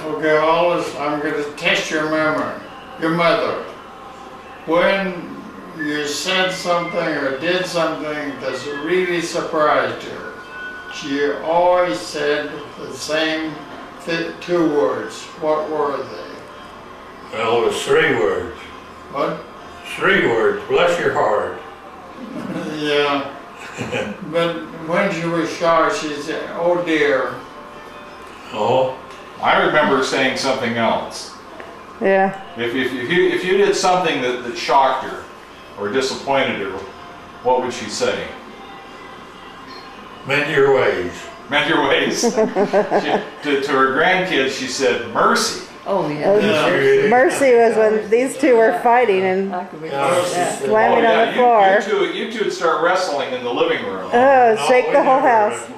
Okay, Hollis, I'm going to test your memory. Your mother. When you said something or did something that's really surprised her, she always said the same two words. What were they? Well, it was 3 words. What? 3 words. Bless your heart. Yeah. But when she was shocked, she said, "Oh dear." Oh. I remember saying something else. Yeah. If you did something that shocked her or disappointed her, what would she say? Mend your ways. Mend your ways. To her grandkids, she said, "Mercy." Oh, yeah. Mercy was when these two were fighting and I could be slamming on the floor. You two would start wrestling in the living room. Oh, shake the whole house.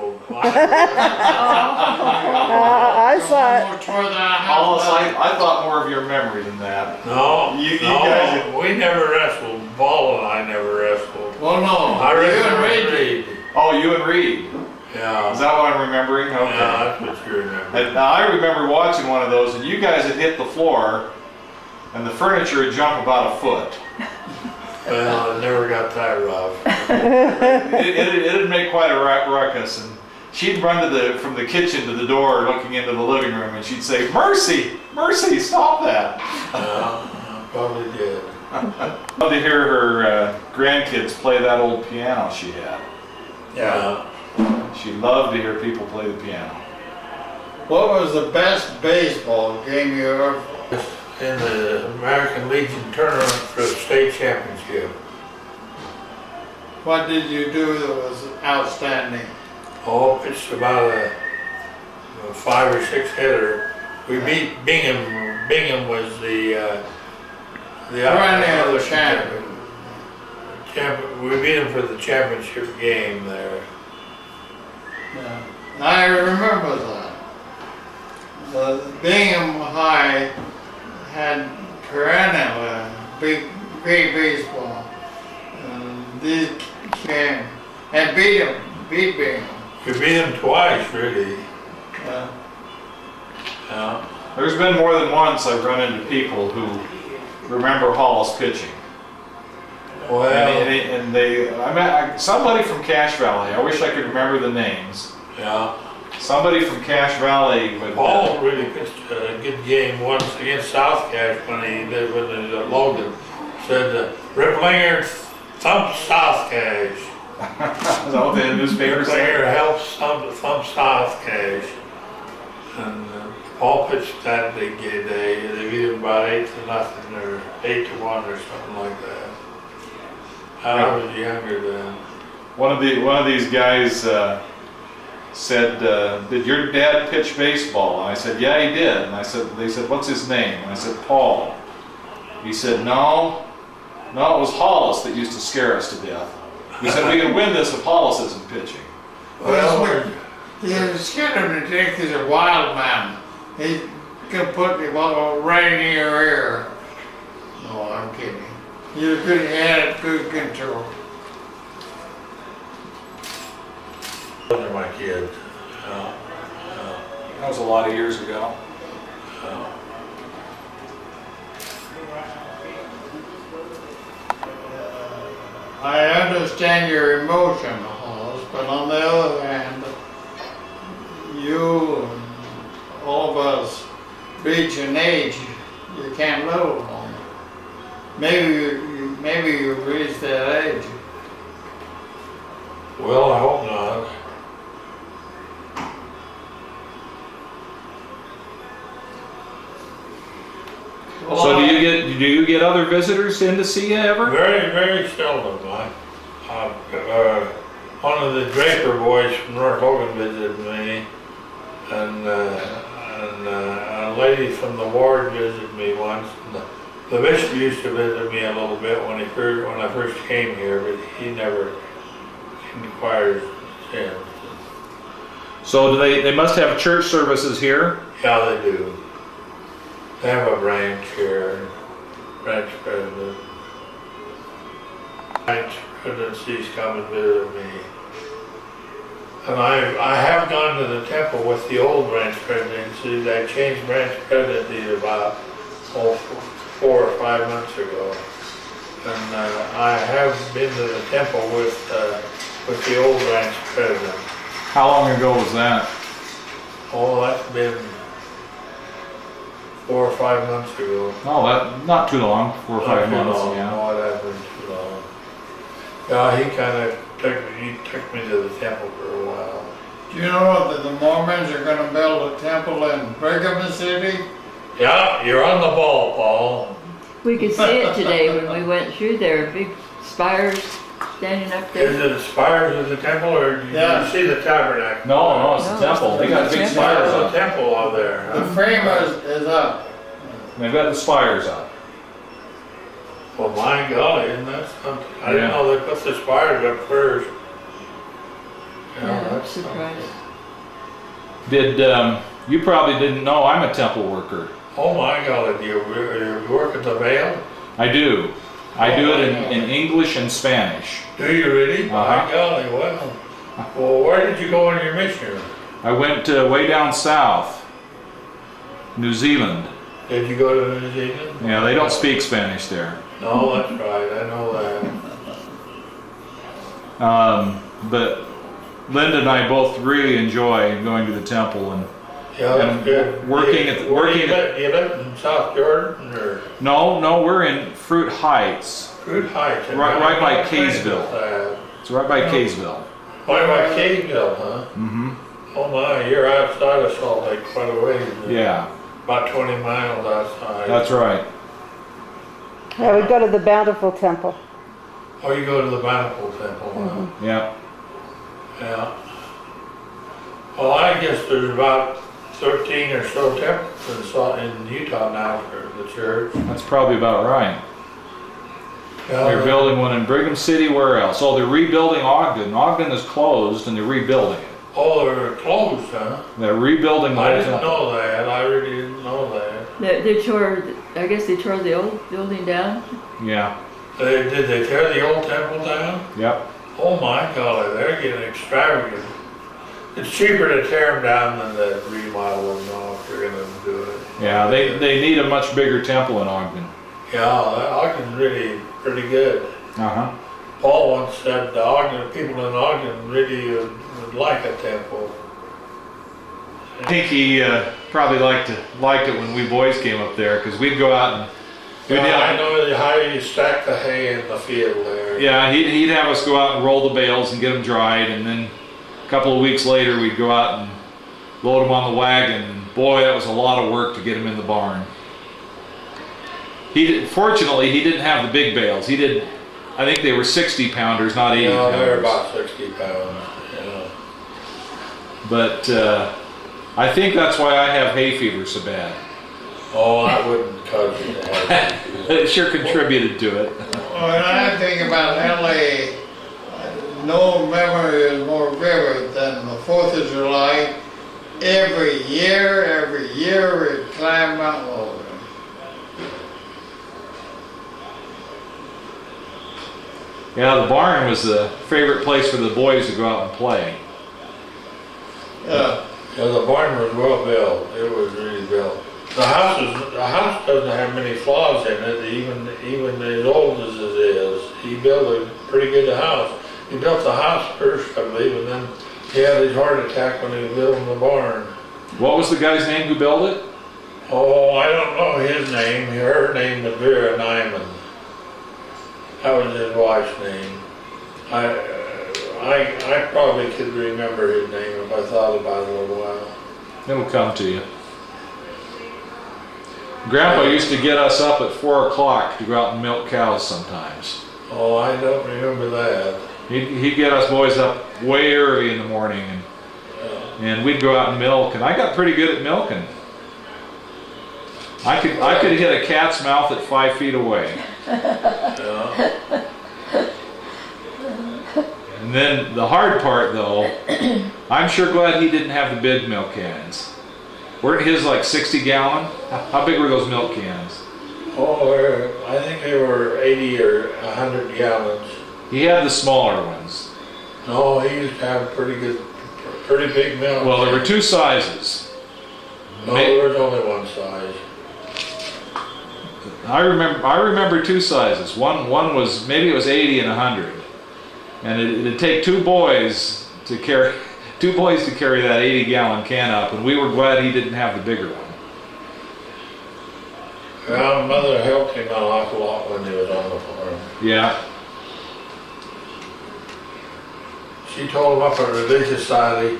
I saw it. Hollis, I thought more of your memory than that. No, You no, guys- we never wrestled. Paul and I never wrestled. Well, no. I You remember and Reed. Oh, you and Reed. Yeah. Is that what I'm remembering? Okay. Yeah, that's what you remember. And now I remember watching one of those, and you guys had hit the floor, and the furniture had jumped about a foot. Well, it never got that rough. It'd make quite a ruckus, and she'd run from the kitchen to the door, looking into the living room, and she'd say, "Mercy, mercy, stop that!" Probably did. Love to hear her grandkids play that old piano she had. Yeah. She loved to hear people play the piano. What was the best baseball game you ever? In the American Legion tournament for the state championship. What did you do that was outstanding? Oh, it's about a 5 or 6 hitter. We beat Bingham. Bingham was the Perennial champion. We beat him for the championship game there. Yeah. I remember that. The Bingham High had perennial big baseball. These came and beat Bingham. We beat him twice, really. Yeah. Yeah. There's been more than once I've run into people who remember Hollis pitching. Well, And I met somebody from Cache Valley. I wish I could remember the names. yeah. Somebody from Cache Valley would. Paul really pitched a good game once against South Cache when he did with Logan. Said Ripplinger thump South Cache. Is that what the newspaper Ripplinger said? helps thump South Cache. And Paul pitched that big day. They beat him about 8-0 or 8-1 or something like that. I was younger then. One of these guys said, "Did your dad pitch baseball?" And I said, "Yeah, he did." And they said, "What's his name?" And I said, "Paul." He said, "No, it was Hollis that used to scare us to death." We said, "We can win this if Hollis isn't pitching." Well, you're scared of the dick. He's a wild man. He can put him right in your ear. No, I'm kidding. You could have good control. Those are my kids. That was a lot of years ago. I understand your emotion, Hollis, but on the other hand, you and all of us reach an age you can't live alone. Maybe you reached that age. Well, I hope not. So do you get other visitors in to see you ever? Very, very seldom. One of the Draper boys from North Logan visited me, and a lady from the ward visited me once. And the bishop used to visit me a little bit when I first came here, but he never inquired since. So do they must have church services here? Yeah, they do. They have a branch here, branch president. Branch presidencies come and visit me. And I have gone to the temple with the old branch presidency. They changed branch presidency about 4 or 5 months ago. And I have been to the temple with the old branch president. How long ago was that? Oh, that's been 4 or 5 months ago. Oh, that not too long. 4 or 5 months. Yeah. No, it hasn't been too long. Yeah, he kind of took me to the temple for a while. Do you know that the Mormons are gonna build a temple in Brigham City? Yeah, you're on the ball, Paul. We could see it today when we went through there, big spires standing up Is there. it the spires of the temple, or did Yeah. you see the tabernacle? No, it's a No, temple. They got big it's a spires There's a up. temple out there. The Huh? frame is up. They've got the spires up. Well, my golly, isn't that something? I didn't Yeah. know they put the spires up first. Yeah, I'm that's something. surprised. Did you probably didn't know I'm a temple worker? Oh my golly, do you work at the Vale? I do. I do it in English and Spanish. Do you really? Uh-huh. My golly, well, where did you go on your mission? I went way down south, New Zealand. Did you go to New Zealand? Yeah, they don't speak Spanish there. No, that's right, I know that. But Linda and I both really enjoy going to the temple and Yeah, that's And good. working at- working at- You live in South Jordan or no, we're in Fruit Heights. Fruit Heights? Right by Kaysville. It's right by Kaysville. Right by Kaysville, huh? Mm-hmm. Oh my, you're outside of Salt Lake quite a ways. Yeah, About 20 miles outside. that's right. Yeah, we go to the Bountiful Temple. Oh, you go to the Bountiful Temple, huh? Yeah. Yeah. Well, I guess there's about 13 or so temples in Utah now for the church. That's probably about right. They're Yeah, building one in Brigham City. Where else? Oh, they're rebuilding Ogden. Ogden is closed, and they're rebuilding it. oh, they're closed, huh? They're rebuilding the I whole didn't temple. know that. I really didn't know that. They tore, I guess they tore the old building down. Yeah. Did they tear the old temple down? Yep. Oh my golly, they're getting extravagant. It's cheaper to tear them down than to remodel them now if they're gonna do it. Yeah. They need a much bigger temple in Ogden. Yeah, Ogden's really pretty good. Uh huh. Paul once said the Ogden, people in Ogden really would like a temple. I think he probably liked it when we boys came up there because we'd go out and we'd I know how you stack the hay in the field there. yeah, he'd have us go out and roll the bales and get them dried, and then a couple of weeks later we'd go out and load them on the wagon, and boy, that was a lot of work to get them in the barn. Fortunately, he didn't have the big bales. He did, I think they were 60 pounders, not 80 No, pounders. they're about 60 pounds. Yeah. But I think that's why I have hay fever so bad. Oh, that wouldn't cause you to have It sure contributed to it. When I think about LA, no memory is more vivid than the 4th of July. Every year we climb Mount Logan. Yeah, the barn was the favorite place for the boys to go out and play. Yeah. Yeah, the barn was well built. It was really built. The house doesn't have many flaws in it, even as old as it is. He built a pretty good house. He built the house first, I believe, and then he had his heart attack when he was building the barn. What was the guy's name who built it? Oh, I don't know his name. Her name was Vera Nyman. That was his wife's name. I probably could remember his name if I thought about it a little while. It'll come to you. Grandpa used to get us up at 4 o'clock to go out and milk cows sometimes. Oh, I don't remember that. He'd get us boys up way early in the morning, and we'd go out and milk, and I got pretty good at milking. I could hit a cat's mouth at 5 feet away. Yeah. And then the hard part though, I'm sure glad he didn't have the big milk cans. Weren't his like 60 gallon? How big were those milk cans? Oh, I think they were 80 or 100 gallons. He had the smaller ones. No, he used to have pretty good pretty big milk. Well, there were two sizes. No, there was only one size. I remember two sizes. One was, maybe it was 80 and 100. And it'd take two boys to carry that 80-gallon can up, and we were glad he didn't have the bigger one. Well, Mother helped him an awful lot when he was on the farm. Yeah. She told him up at Religious Society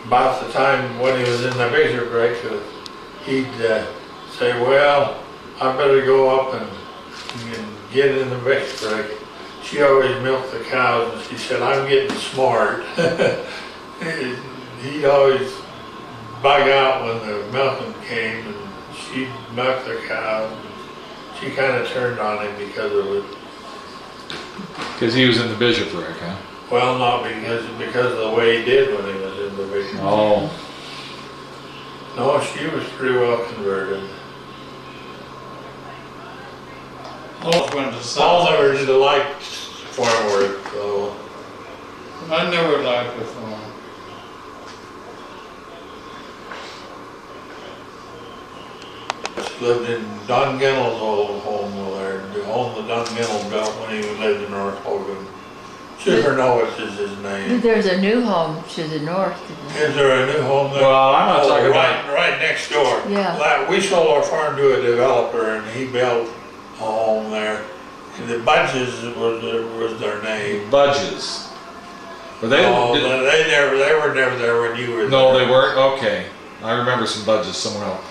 about the time when he was in the bishopric, he'd say, well, I better go up and get in the bishopric. She always milked the cows, and she said, I'm getting smart. He'd always bug out when the milking came, and she'd milk the cows. She kind of turned on him because of it. Because he was in the bishopric, huh? Well, not because of the way he did when he was in the bishopric. Oh. No, she was pretty well converted. Hollis went to Paul South. never did like farm work, though. I never liked the farm. Lived in Don Gennell's old home there. The home that Don Gennell built when he lived in North Logan. Supernowitz is his name. There's a new home to the north. Is there a new home there? Well, I'm not talking about... Right next door. Yeah. Like, we sold our farm to a developer and he built a home there. And the Budges was their name. Budges. Were they? No, they were never there when you were there. No, they weren't? Okay. I remember some Budges somewhere else.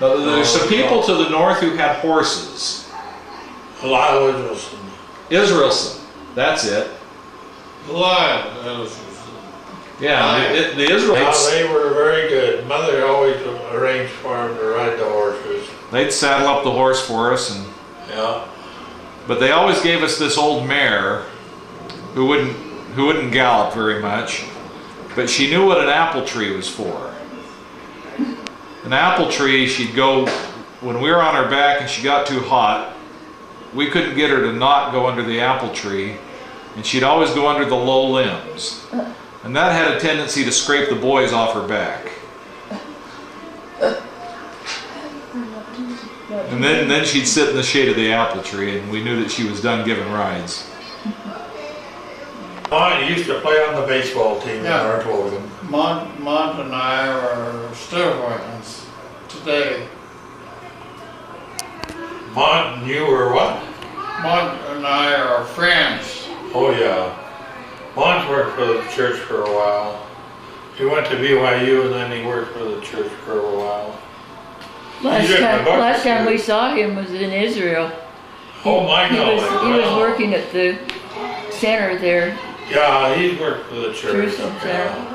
Now, there's some people to the north who had horses. Lyle Israelson. Israelson. That's it. Lion. Yeah, the Yeah, Israelites, they were very good. Mother always arranged for them to ride the horses. they'd saddle up the horse for us, and Yeah. but they always gave us this old mare who wouldn't gallop very much, but she knew what an apple tree was for. An apple tree, she'd go, when we were on her back and she got too hot, we couldn't get her to not go under the apple tree, and she'd always go under the low limbs. And that had a tendency to scrape the boys off her back. And then she'd sit in the shade of the apple tree, and we knew that she was done giving rides. I used to play on the baseball team Yeah. in North Logan. Mont and I are still friends today. Mont and you were what? Mont and I are friends. Oh yeah. Mont worked for the church for a while. He went to BYU and then he worked for the church for a while. Last time we saw him was in Israel. Oh my He God. was working at the center there. Yeah, he worked for the church. Jerusalem Center.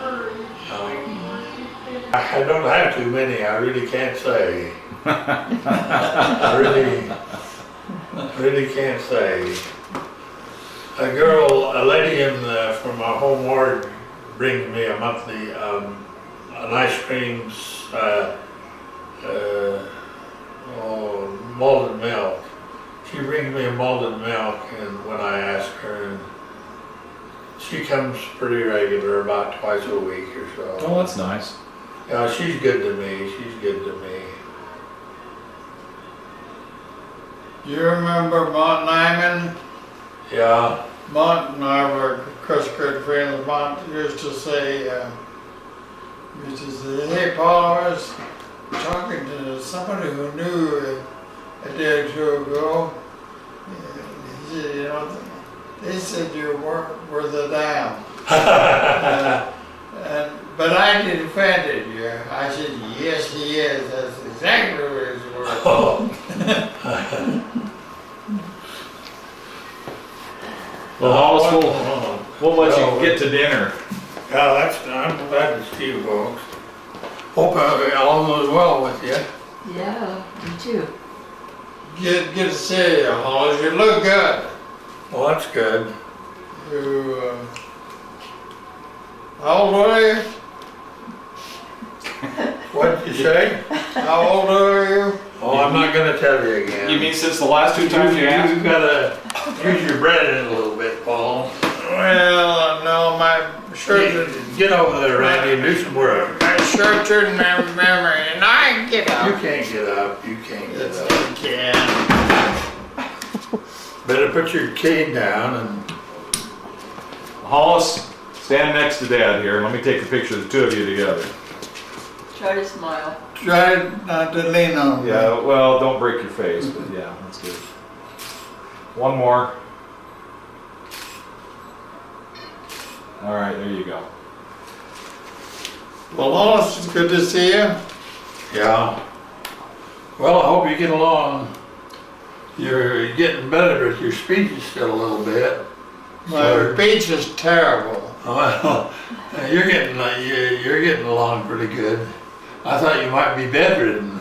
I don't have too many, I really can't say. I really can't say. A lady from my home ward brings me a monthly, an ice cream, malted milk. She brings me a malted milk, and when I ask her, and she comes pretty regular, about twice a week or so. Oh, that's nice. Yeah, she's good to me. She's good to me. You remember Mont Nyman? Yeah. Mont and I were, of course, good friends. Mont used to say, hey, Paul, I was talking to somebody who knew a day or two ago. He said, you know, they said you were the dam. But I defended you. I said, yes, he is. That's exactly what his word. Well, Hollis, we'll let you get to dinner. Yeah, I'm glad to see you folks. Hope all goes well with you. Yeah, me too. Get to see you, Hollis. You look good. Well, that's good. You, how old are you? What did you say? How old are you? Oh, I'm not gonna tell you again. You mean since the last two times you asked? You gotta use your bread in a little bit, Paul. Well, no, my shirt is Get over there, Randy, and do some work. Short-term memory, and I get You up. can't get up. You can't get Yes, up. I can. Better put your cane down and. Hollis, stand next to Dad here. Let me take a picture of the two of you together. Try to smile. Try not to lean on me. Yeah, well, don't break your face, but yeah, that's good. One more. All right, there you go. Well, Hollis, it's good to see you. Yeah. Well, I hope you get along. You're getting better, but your speech is still a little bit. My speech is terrible. Well, you're getting along pretty good. I thought you might be bedridden.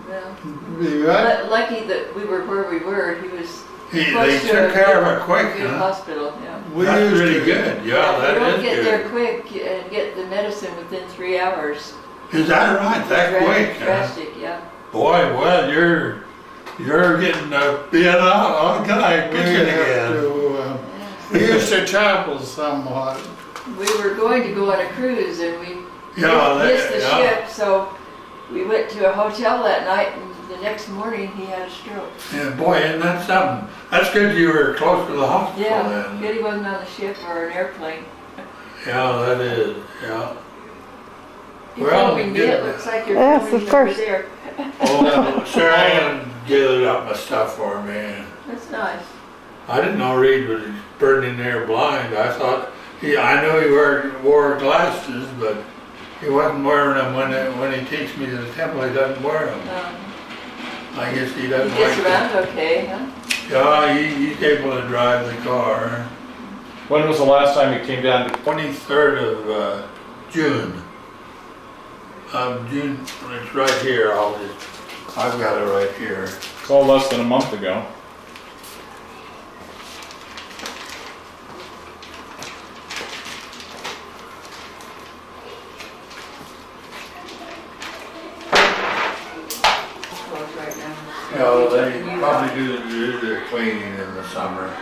Well, Be right. lucky that we were where we were. He was They close to took a care of it good- quick, good huh? hospital. Yeah. We That's used really to- good. Yeah, If that you don't is get there good. quick and get the medicine within 3 hours. Is that right? That quick? Huh? Drastic, yeah. Boy, well, you're getting being on guy We pitching have again. to, we used to travel somewhat. We were going to go on a cruise and we Yeah, missed the yeah. ship, so we went to a hotel that night and the next morning he had a stroke. Yeah, boy, isn't that something? That's good you were close to the hospital Yeah, then. good he wasn't on the ship or an airplane. Yeah, that is, yeah. You Well, filming me, good. it looks like you're Yes, filming of me over course. there. Oh, Shirlene gathered up my stuff for me. That's nice. I didn't know Reed was burning there blind. I thought, I knew he wore glasses, but he wasn't wearing them when he takes me to the temple. He doesn't wear them. I guess he He doesn't gets like around okay, huh? Yeah, he's able to drive the car. When was the last time you came down to? 23rd of June. June, it's right here. I've got it right here. It's all less than a month ago. Close right now. Yeah, they probably do their cleaning in the summer.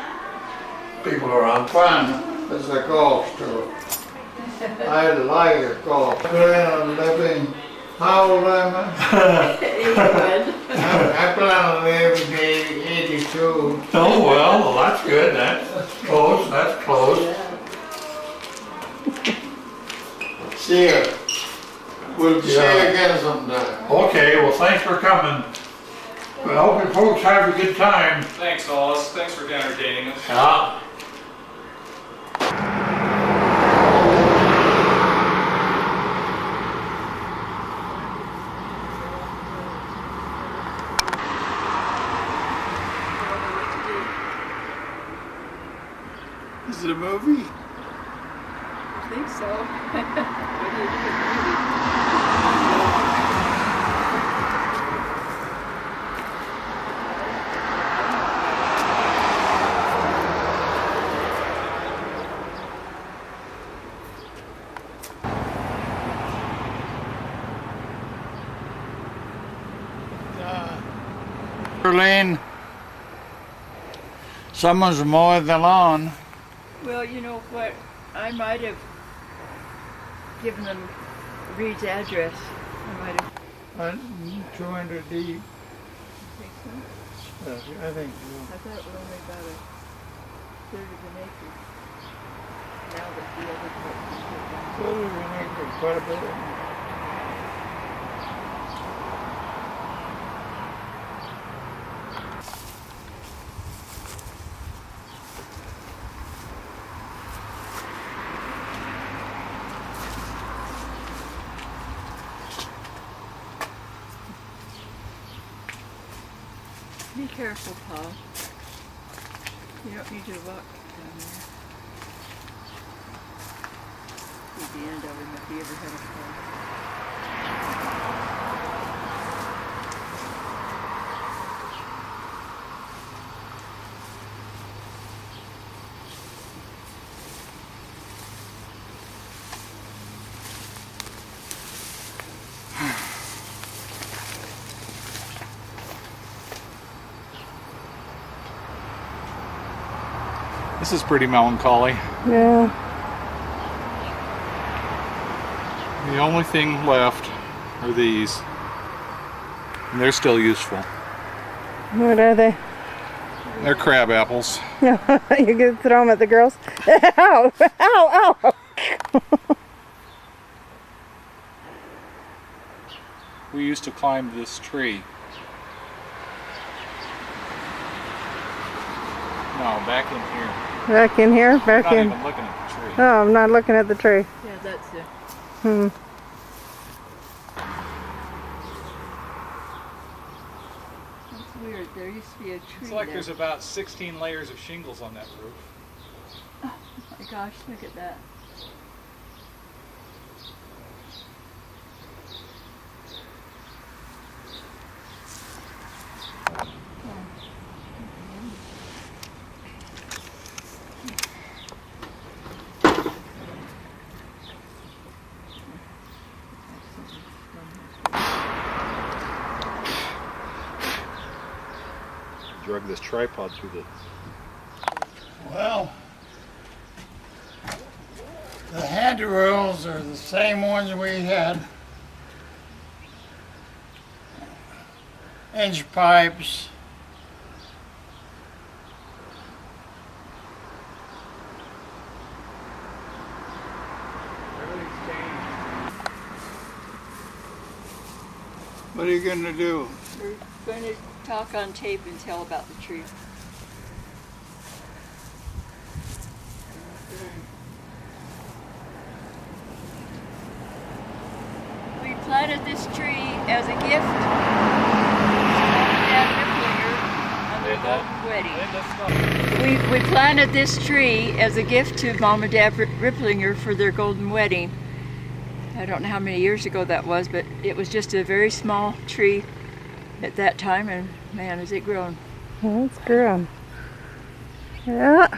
People are on. Fun as a golf tour. I like a golf. Plan on living, how old am I? Good. I plan on living to 82. Oh, well, that's good. That's close. That's close. Yeah. See you. We'll see you Yeah. again sometime. Okay, well, thanks for coming. I hope you folks have a good time. Thanks, Hollis. Thanks for entertaining us. Yeah. Is it a movie? I think so. What do you think of the movie? Shirlene, someone's mowing the lawn. Well, you know what? I might have given them Reed's address. I might have. 200 deep. Think so? I think so. I thought it was only about a third of an acre. Now that the other part Well, we need quite a bit. Be careful, Paul. You don't need to walk down there. At the end of him if he ever had a fall. This is pretty melancholy. Yeah. The only thing left are these. And they're still useful. What are they? They're crab apples. You can throw them at the girls. Ow! Ow! Ow! We used to climb this tree. No, back in here. Back in here? Back Not in. even looking at the tree. Oh, I'm not looking at the tree. Yeah, that's it. Hmm. That's weird. There used to be a tree It's like there. there's about 16 layers of shingles on that roof. Oh my gosh, look at that. Drug this tripod through the... Well, the handrails are the same ones we had. Inch pipes. What are you gonna do? We're going to talk on tape and tell about the tree. We planted this tree as a gift to Mom and Dad Ripplinger on their golden wedding. We planted this tree as a gift to Mom and Dad Ripplinger for their golden wedding. I don't know how many years ago that was, but it was just a very small tree at that time, and man, has it grown. Well, it's grown. Yeah.